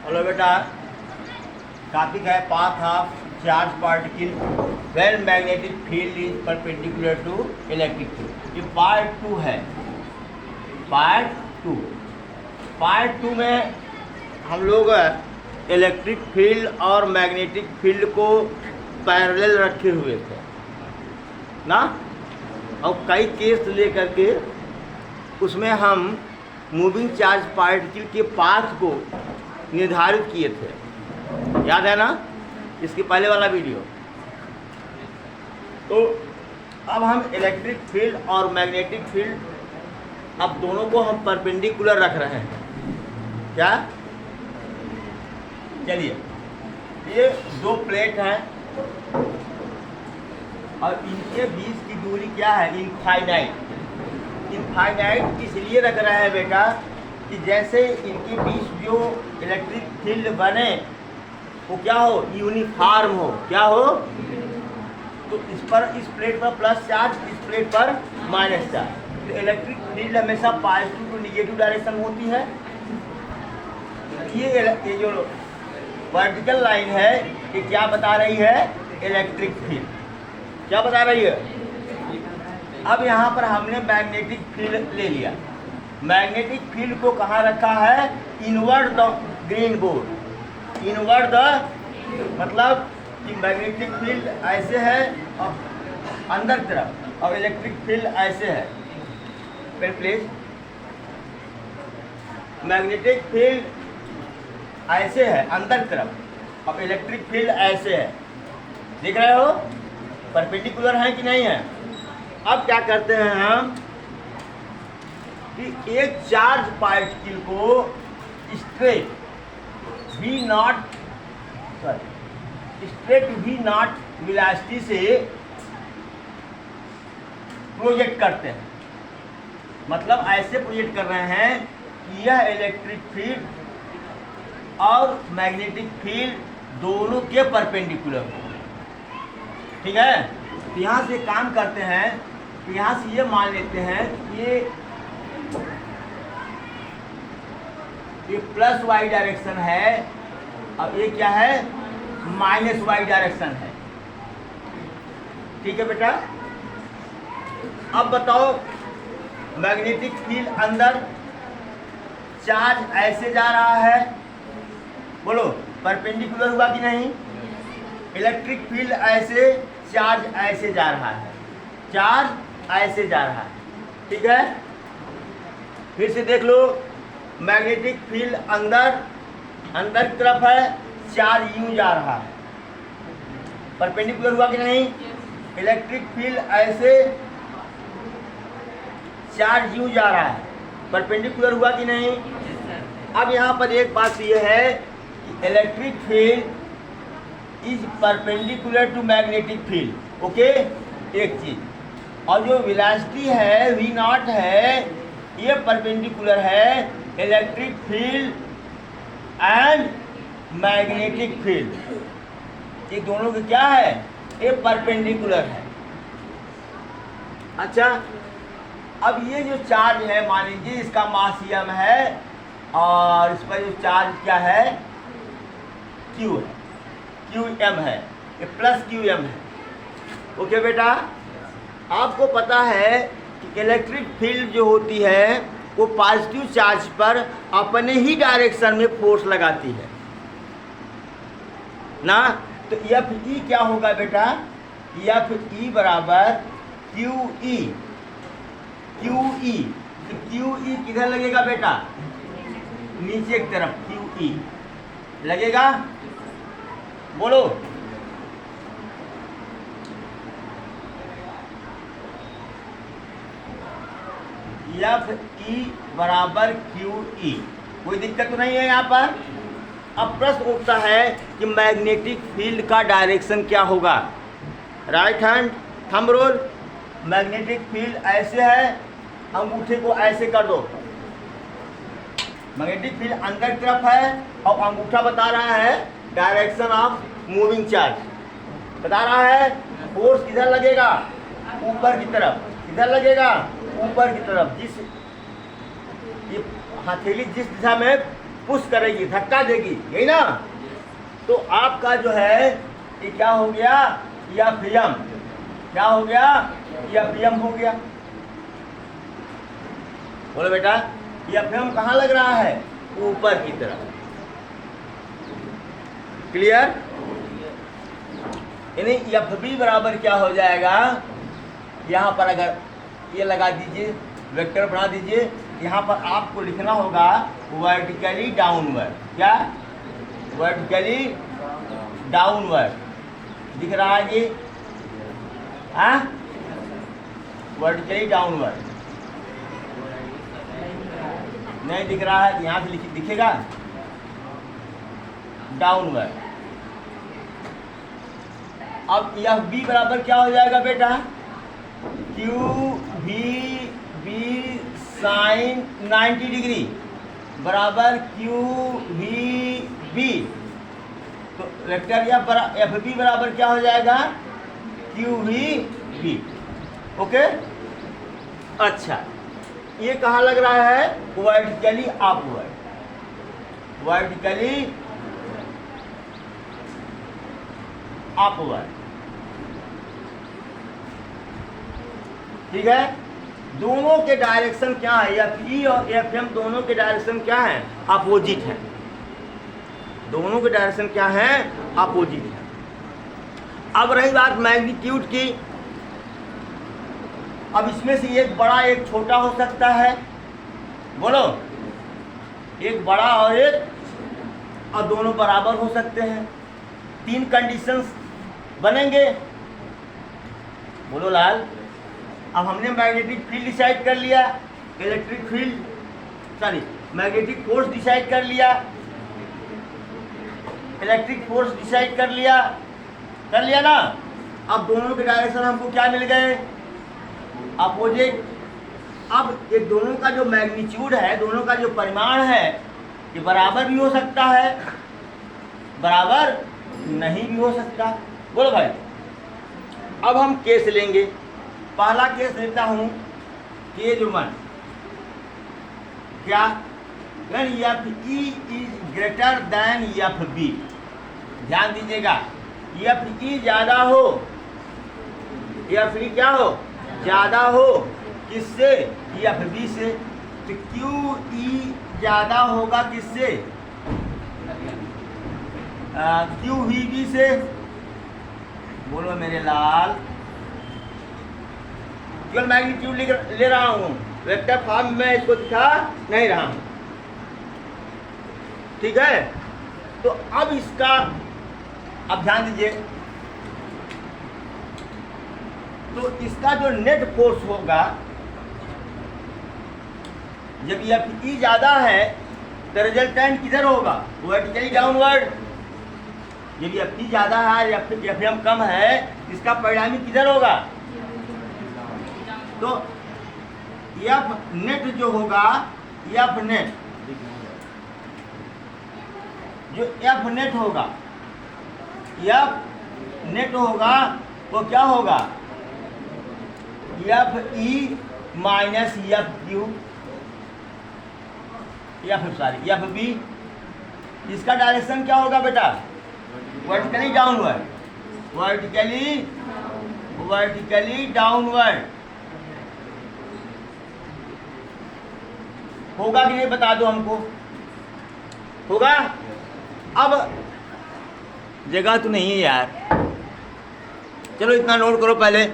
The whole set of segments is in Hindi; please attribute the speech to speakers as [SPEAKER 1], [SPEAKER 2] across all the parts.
[SPEAKER 1] हेलो बेटा, टॉपिक है path of charge particle when magnetic field is perpendicular to electric field. ये पार्ट 2 है। पार्ट टू में हम लोग इलेक्ट्रिक फील्ड और मैग्नेटिक फील्ड को पैरेलल रखे हुए थे ना, और कई केस लेकर के उसमें हम मूविंग चार्ज पार्टिकल के पाथ को निर्धारित किए थे। याद है ना इसके पहले वाला वीडियो। तो अब हम इलेक्ट्रिक फील्ड और मैग्नेटिक फील्ड अब दोनों को हम परपेंडिकुलर रख रहे हैं। क्या? चलिए, ये दो प्लेट हैं और इनके बीच की दूरी क्या है? इनफाइनाइट इसलिए रख रहे हैं बेटा कि जैसे इनके बीच जो इलेक्ट्रिक फील्ड बने वो क्या हो? यूनिफॉर्म हो। क्या हो? तो इस प्लेट पर प्लस चार्ज, इस प्लेट पर माइनस चार्ज। तो इलेक्ट्रिक फील्ड हमेशा पॉजिटिव टू निगेटिव डायरेक्शन होती है। ये जो वर्टिकल लाइन है ये क्या बता रही है? Electric field. क्या बता रही है? अब यहाँ पर हमने मैग्नेटिक फील्ड ले लिया। मैग्नेटिक फील्ड को कहाँ रखा है? Inward the green board. Inward the मतलब कि मैग्नेटिक फील्ड ऐसे है और अंदर तरफ, और इलेक्ट्रिक फील्ड ऐसे है। फिर प्लीज, मैग्नेटिक फील्ड ऐसे है अंदर तरफ और इलेक्ट्रिक फील्ड ऐसे है। देख रहे हो परपेंडिकुलर है कि नहीं है? अब क्या करते हैं हम कि एक चार्ज पार्टिकल को स्ट्रेट वी नॉट वेलोसिटी से प्रोजेक्ट करते हैं। मतलब ऐसे प्रोजेक्ट कर रहे हैं कि यह इलेक्ट्रिक फील्ड और मैग्नेटिक फील्ड दोनों के परपेंडिकुलर हो। ठीक है? तो यहाँ से काम करते हैं, तो यहाँ से ये मान लेते हैं कि ये प्लस वाई डायरेक्शन है और ये क्या है? माइनस वाई डायरेक्शन है। ठीक है बेटा? अब बताओ, मैग्नेटिक फील्ड अंदर, चार्ज ऐसे जा रहा है, बोलो परपेंडिकुलर हुआ कि नहीं? इलेक्ट्रिक फील्ड ऐसे, चार्ज ऐसे जा रहा है, चार्ज ऐसे जा रहा है। ठीक है? फिर से देख लो, मैग्नेटिक फील्ड अंदर की तरफ है, चार्ज यूं जा रहा है, परपेंडिकुलर हुआ कि नहीं? इलेक्ट्रिक फील्ड ऐसे, चार्ज यूं जा रहा है, परपेंडिकुलर हुआ कि नहीं? अब यहाँ पर एक बात यह है कि electric field is perpendicular to magnetic field. Okay, एक चीज। और जो वेलोसिटी है वी नॉट है, ये परपेंडिकुलर है electric field and magnetic field. ये दोनों के क्या है? ये परपेंडिकुलर है। अच्छा, अब ये जो चार्ज है, मान लीजिए इसका मास m है और इस पर जो चार्ज क्या है? q है, qm है, ये प्लस qm है। ओके बेटा? आपको पता है कि इलेक्ट्रिक फील्ड जो होती है वो पॉजिटिव चार्ज पर अपने ही डायरेक्शन में फोर्स लगाती है ना। तो एफ ई क्या होगा बेटा? एफ ई बराबर क्यू ई। क्यू ई, तो क्यू ई किधर लगेगा बेटा? नीचे की तरफ क्यू ई लगेगा। बोलो, एफ ई बराबर क्यू ई। कोई दिक्कत तो नहीं है यहाँ पर? अब प्रश्न उठता है कि मैग्नेटिक फील्ड का डायरेक्शन क्या होगा? Right hand thumb rule. Magnetic field ऐसे है, अंगूठे को ऐसे कर दो। मैग्नेटिक फील्ड अंदर की तरफ है और अंगूठा बता रहा है डायरेक्शन ऑफ मूविंग चार्ज। बता रहा है फोर्स किधर लगेगा? ऊपर की तरफ। किधर लगेगा? ऊपर की तरफ। जिस ये हथेली जिस दिशा में पुश करेगी, धक्का देगी, यही ना। तो आपका जो है ये क्या हो गया, एफएम। क्या हो गया, एफएम हो गया। बोलो बेटा, एफएम कहाँ लग रहा है, ऊपर की तरफ। क्लियर। यानी एफबी बराबर क्या हो जाएगा, यहाँ पर अगर ये लगा दीजिए, वेक्टर बना दीजिए, यहाँ पर आपको लिखना होगा वर्टिकली डाउनवर्ड। क्या, वर्टिकली डाउनवर्ड दिख रहा है जी, हाँ, वर्टिकली डाउनवर्ड नहीं दिख रहा है, यहाँ से दिखेगा डाउनवर्ड। अब यह बी बराबर क्या हो जाएगा बेटा, Q V B sine 90 degree बराबर क्यू वी बी। तो वेक्टर एफ बी बराबर क्या हो जाएगा, क्यू वी बी। ओके। अच्छा, ये कहाँ लग रहा है, वर्टिकली अपवर्ड, वर्टिकली अपवर्ड। ठीक है। दोनों के डायरेक्शन क्या है, एफ ई और एफ एम दोनों के डायरेक्शन क्या है, अपोजिट है। दोनों के डायरेक्शन क्या है, अपोजिट है। अब रही बात मैग्नीट्यूड की, अब इसमें से एक बड़ा एक छोटा हो सकता है। बोलो, एक बड़ा और एक, और दोनों बराबर हो सकते हैं। 3 कंडीशंस बनेंगे। बोलो लाल। अब हमने मैग्नेटिक फील्ड डिसाइड कर लिया, electric field, sorry magnetic force decide कर लिया, इलेक्ट्रिक फोर्स डिसाइड कर लिया ना। अब दोनों के डायरेक्शन हमको क्या मिल गए, अपोजिट। अब ये दोनों का जो मैग्नीट्यूड है, दोनों का जो परिमाण है, ये बराबर भी हो सकता है, बराबर नहीं भी हो सकता। बोलो भाई। अब हम केस लेंगे। पहला केस लेता हूं, के जो मन क्या, F E is greater than F B. ध्यान दीजिएगा, एफ ई ज्यादा हो, एफ ई क्या हो, ज्यादा हो, किससे, एफ बी से। तो क्यू ई ज्यादा होगा किससे, क्यू वी बी से। बोलो मेरे लाल। केवल मैग्नीट्यूड ले रहा हूं, वेक्टर फॉर्म में इसको दिखा नहीं रहा हूं। ठीक है। तो अब इसका, अब ध्यान दीजिए, तो इसका जो नेट फोर्स होगा, जब एफ ई ज्यादा है तो रिजल्टेंट किधर होगा, वर्टिकली डाउनवर्ड। जब एफ ई ज्यादा है या फिर एफ एम कम है, इसका परिणामी किधर होगा, तो एफ नेट जो होगा, एफ नेट, जो एफ नेट होगा, एफ नेट होगा, वो क्या होगा, F E minus F Q, F B. इसका डायरेक्शन क्या होगा बेटा, वर्टिकली डाउनवर्ड, वर्टिकली डाउनवर्ड। होगा कि नहीं बता दो हमको, होगा। अब जगह तो नहीं है यार, चलो इतना नोट करो पहले।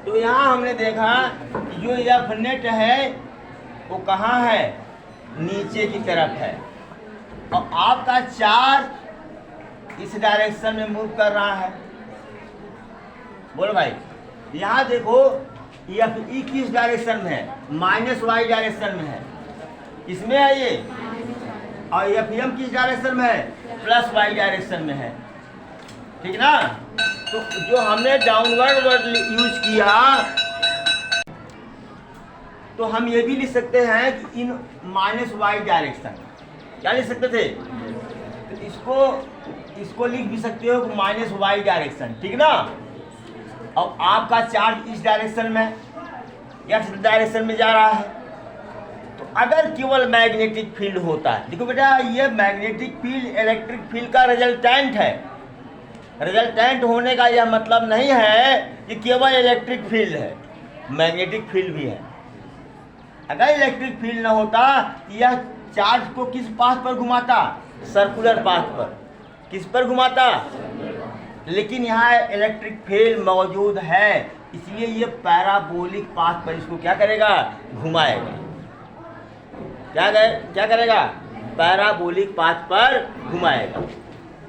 [SPEAKER 1] तो यहाँ हमने देखा कि जो एफ नेट है वो कहाँ है, नीचे की तरफ है, और आपका चार्ज इस डायरेक्शन में मूव कर रहा है। बोलो भाई, यहाँ देखो एफ ई किस डायरेक्शन में है, माइनस वाई डायरेक्शन में है, इसमें है ये। और एफ एम किस डायरेक्शन में है, प्लस वाई डायरेक्शन में है। ठीक ना। तो जो हमने डाउनवर्ड वर्ड यूज किया, तो हम ये भी लिख सकते हैं कि इन माइनस वाई डायरेक्शन, क्या लिख सकते थे, तो इसको लिख भी सकते हो माइनस वाई डायरेक्शन। ठीक ना। अब आपका चार्ज इस डायरेक्शन में, एक्स डायरेक्शन में जा रहा है, तो अगर केवल मैग्नेटिक फील्ड होता है, देखो बेटा ये मैग्नेटिक फील्ड इलेक्ट्रिक फील्ड का रिजल्टेंट है। रिजल्टेंट होने का यह मतलब नहीं है कि केवल इलेक्ट्रिक फील्ड है, मैग्नेटिक फील्ड भी है। अगर इलेक्ट्रिक फील्ड ना होता यह चार्ज को किस पाथ पर घुमाता, सर्कुलर पाथ पर। किस पर घुमाता, लेकिन यहाँ इलेक्ट्रिक फील्ड मौजूद है, इसलिए ये पैराबोलिक पाथ पर इसको क्या करेगा, घुमाएगा। क्या करेगा, पैराबोलिक पाथ पर घुमाएगा।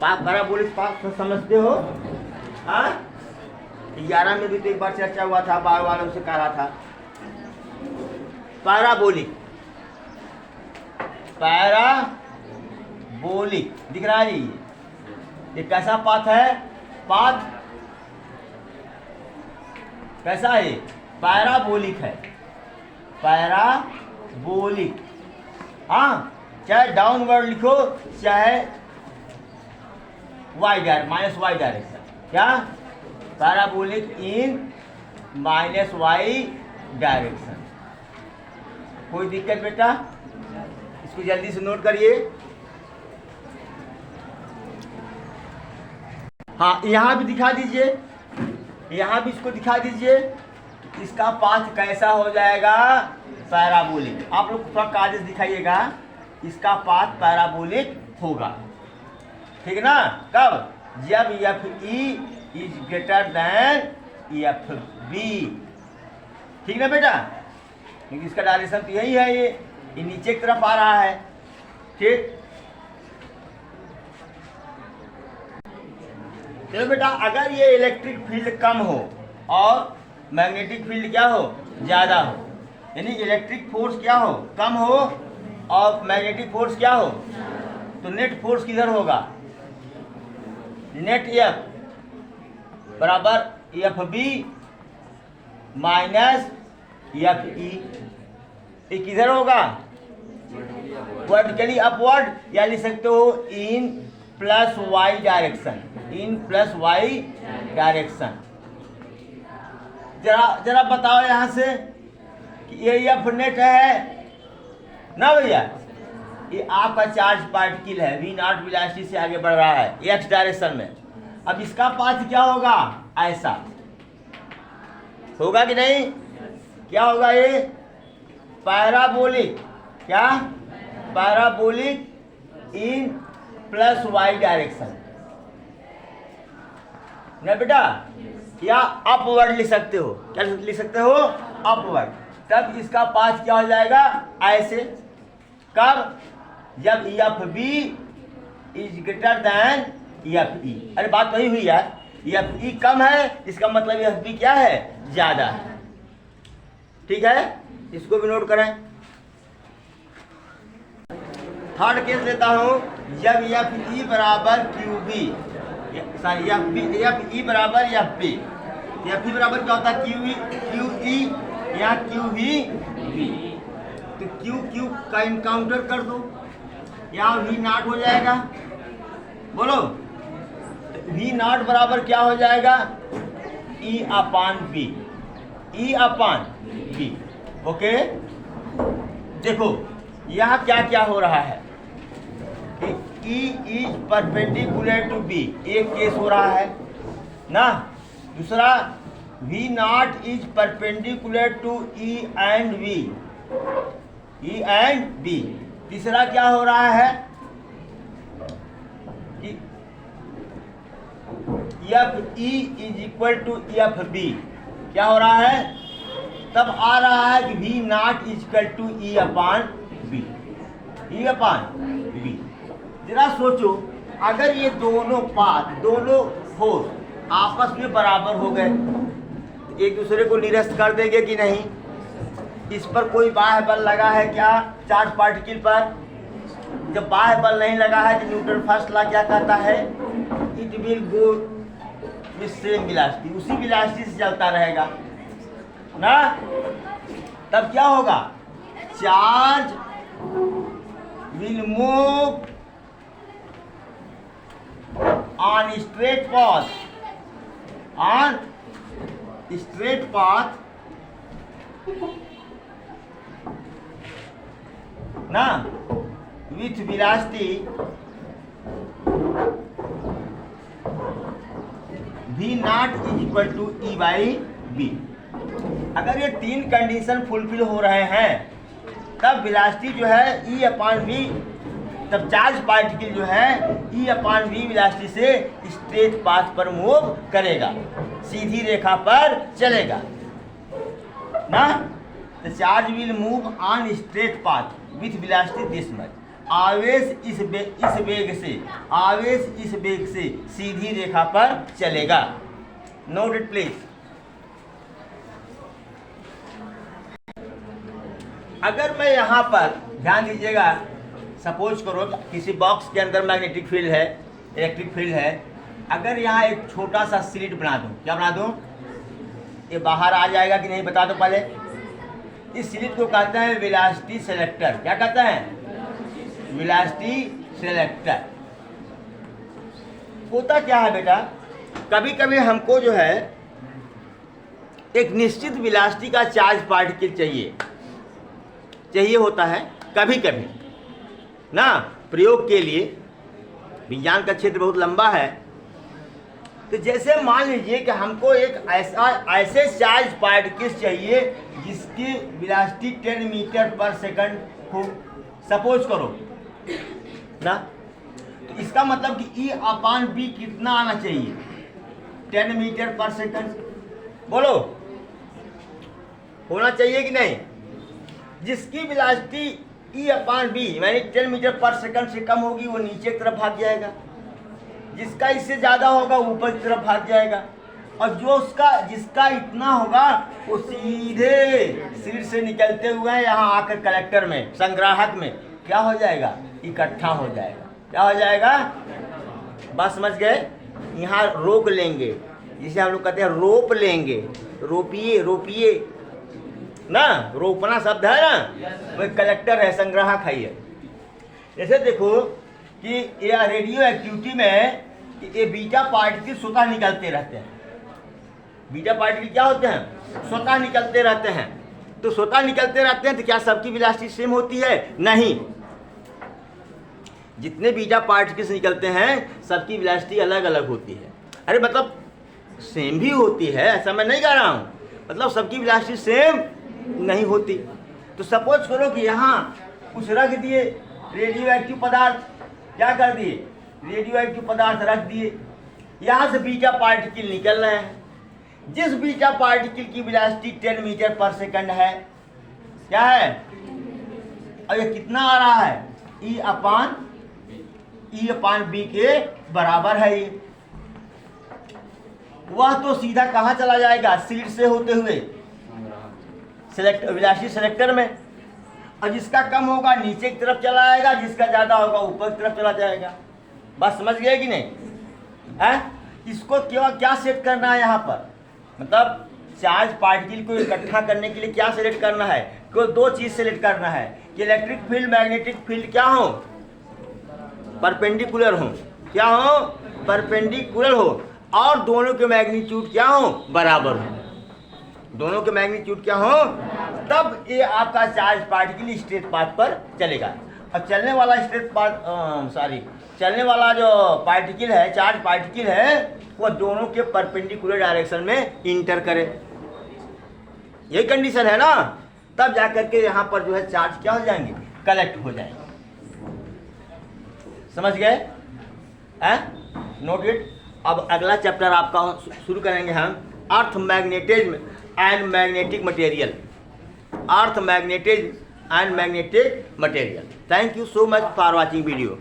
[SPEAKER 1] पैराबोलिक पाथ समझते हो? हाँ, 11 में भी तो एक बार चर्चा हुआ था, बार बार उसे कह रहा था। पैराबोलिक दिख रहा है ये कैसा पाथ है, पाथ कैसा है, पैराबोलिक है, पैराबोलिक। हाँ, चाहे डाउनवर्ड लिखो चाहे माइनस वाई डायरेक्शन, क्या पैराबोलिक इन माइनस वाई डायरेक्शन। कोई दिक्कत बेटा, इसको जल्दी से नोट करिए। हाँ, यहाँ भी दिखा दीजिए, यहाँ भी इसको दिखा दीजिए, इसका पाथ कैसा हो जाएगा, पैराबोलिक। आप लोग थोड़ा कागज दिखाइएगा, इसका पाथ पैराबोलिक होगा, ठीक है ना। कब, जब F E is greater than F B, ठीक ना बेटा, क्योंकि इसका डायरेक्शन तो यही है, ये नीचे की तरफ आ रहा है, ठीक। चलो बेटा, अगर ये इलेक्ट्रिक फील्ड कम हो और मैग्नेटिक फील्ड क्या हो, ज़्यादा हो, यानी इलेक्ट्रिक फोर्स क्या हो, कम हो और मैग्नेटिक फोर्स क्या हो, तो नेट फोर्स किधर होगा, नेट एफ बराबर F B minus F E. ये किधर होगा, वर्टिकली अपवर्ड, या लिख सकते हो in plus Y direction, in plus Y direction. जरा बताओ यहाँ से कि ये एफ नेट है ना भैया, ये आपका चार्ज पार्टिकल है, वी नॉट वेलोसिटी से आगे बढ़ रहा है एक्स डायरेक्शन में। अब इसका पाथ क्या होगा, ऐसा होगा कि नहीं, क्या होगा ये, पैराबोलिक, क्या पैराबोलिक इन प्लस वाई डायरेक्शन ना बेटा, या अपवर्ड लिख सकते हो, क्या लिख सकते हो, अपवर्ड। तब इसका पाथ क्या हो जाएगा, ऐसे। कब, जब F B is greater than F E. अरे बात वही हुई यार, एफ ई कम है, इसका मतलब एफ बी क्या है, ज्यादा है, ठीक है। इसको भी नोट करें। थर्ड केस लेता हूं, जब एफ ई बराबर Q B, sorry F E बराबर एफ बी। एफ ई बराबर क्या होता है, क्यू ई या क्यू वी बी। तो क्यू का इनकाउंटर कर दो, यहाँ वी नॉट हो जाएगा, बोलो। तो वी नॉट बराबर क्या हो जाएगा, E upon B, E upon B. Okay, देखो यहाँ क्या क्या हो रहा है, E is perpendicular to B, एक केस हो रहा है ना। दूसरा, V not is perpendicular to E and V, E and B। तीसरा क्या हो रहा है, F E is equal to F B. क्या हो रहा है, तब आ रहा है कि V not is equal to E upon B, E upon B. जरा सोचो, अगर ये दोनों पाथ, दोनों फोर्स आपस में बराबर हो गए, एक दूसरे को निरस्त कर देंगे कि नहीं। इस पर कोई बाह्य बल लगा है क्या, चार्ज पार्टिकल पर। जब बाह्य बल नहीं लगा है तो न्यूटन फर्स्ट लॉ क्या कहता है, it will go with same velocity, उसी वेलोसिटी से चलता रहेगा ना। तब क्या होगा, charge will move on straight path, on straight path ना, with velocity v not is equal to E by B. अगर ये तीन कंडीशन फुलफिल हो रहे हैं तब वेलोसिटी जो है ई अपान वी, तब चार्ज पार्टिकल जो है ई अपान वी वेलोसिटी से स्ट्रेट पाथ पर मूव करेगा, सीधी रेखा पर चलेगा ना। The charge will move on straight path with velocity this much. आवेश इस वेग से, आवेश इस वेग से सीधी रेखा पर चलेगा। Note it please. अगर मैं यहाँ पर ध्यान दीजिएगा, सपोज करो किसी बॉक्स के अंदर मैग्नेटिक फील्ड है, इलेक्ट्रिक फील्ड है, अगर यहाँ एक छोटा सा स्लिट बना दूँ, क्या बना दूँ, ये बाहर आ जाएगा कि नहीं बता दो पहले। इस स्लिट को कहते हैं वेलोसिटी सेलेक्टर। क्या कहते हैं? Velocity selector. होता क्या है बेटा, कभी कभी हमको जो है एक निश्चित वेलोसिटी का चार्ज पार्टिकल चाहिए होता है कभी कभी ना, प्रयोग के लिए। विज्ञान का क्षेत्र बहुत लंबा है, तो जैसे मान लीजिए कि हमको एक ऐसे चार्ज पार्टिकल्स चाहिए जिसकी वेलोसिटी 10 मीटर पर सेकंड हो, सपोज करो ना। तो इसका मतलब कि ई अपान बी कितना आना चाहिए? 10 मीटर पर सेकंड। बोलो, होना चाहिए कि नहीं? जिसकी वेलोसिटी ई अपान बी यानी 10 मीटर पर सेकंड से कम होगी वो नीचे की तरफ भाग जाएगा, जिसका इससे ज़्यादा होगा ऊपर की तरफ भाग जाएगा, और जिसका इतना होगा वो सीधे सिर से निकलते हुए यहाँ आकर कलेक्टर में, संग्राहक में क्या हो जाएगा? इकट्ठा हो जाएगा। क्या हो जाएगा? बस समझ गए? यहाँ रोक लेंगे, जिसे हम लोग कहते हैं रोप लेंगे, रोपिए ना, रोपना शब्द है ना, वो कलेक्टर है, संग्राहक है ये। जैसे देखो कि ये रेडियो एक्टिविटी में ये बीटा पार्टिकल स्वतः निकलते रहते हैं। बीटा पार्टिकल क्या होते हैं? स्वतः निकलते रहते हैं। तो स्वतः निकलते रहते हैं तो क्या सबकी वेलोसिटी सेम होती है? नहीं। जितने बीटा पार्टिकल्स निकलते हैं सबकी वेलोसिटी अलग अलग होती है। अरे मतलब सेम भी होती है, ऐसा मैं नहीं कह रहा हूँ, मतलब सबकी वेलोसिटी सेम नहीं होती। तो सपोज करो कि यहाँ कुछ रख दिए रेडियो एक्टिव पदार्थ, क्या कर दिए? रेडियो एक्टिव पदार्थ रख दिए, यहाँ से बीटा पार्टिकल निकल रहे हैं। जिस बीटा पार्टिकल की वेलोसिटी 10 मीटर पर सेकंड है, क्या है? और ये कितना आ रहा है? ई अपान बी के बराबर है ये। वह तो सीधा कहाँ चला जाएगा? स्लिट से होते हुए वेलोसिटी सेलेक्टर में, और जिसका कम होगा नीचे की तरफ चला जाएगा, जिसका ज़्यादा होगा ऊपर की तरफ चला जाएगा। बस समझ गए कि नहीं? है इसको क्या सेट करना है यहाँ पर? मतलब चार्ज पार्टिकल को इकट्ठा करने के लिए क्या सेलेक्ट करना है? केवल दो चीज़ सेलेक्ट करना है कि इलेक्ट्रिक फील्ड मैग्नेटिक फील्ड क्या हो? परपेंडिकुलर हो। क्या हो? परपेंडिकुलर हो, और दोनों के मैग्नीट्यूड क्या हो? बराबर हो। दोनों के मैग्नीट्यूड क्या हो? तब ये आपका चार्ज पार्टिकल स्ट्रेट पाथ पर चलेगा। और चलने वाला जो पार्टिकल है, चार्ज पार्टिकल है, वो दोनों के परपेंडिकुलर डायरेक्शन में इंटर करे। यही कंडीशन है ना, तब जाकर के यहाँ पर जो है चार्ज क्या हो जाएंगे? कलेक्ट हो जाएंगे। समझ गए? Note it. अब अगला चैप्टर आपका शुरू करेंगे हम, earth magnetism and magnetic material. Earth magnetism and magnetic material. Thank you so much for watching video.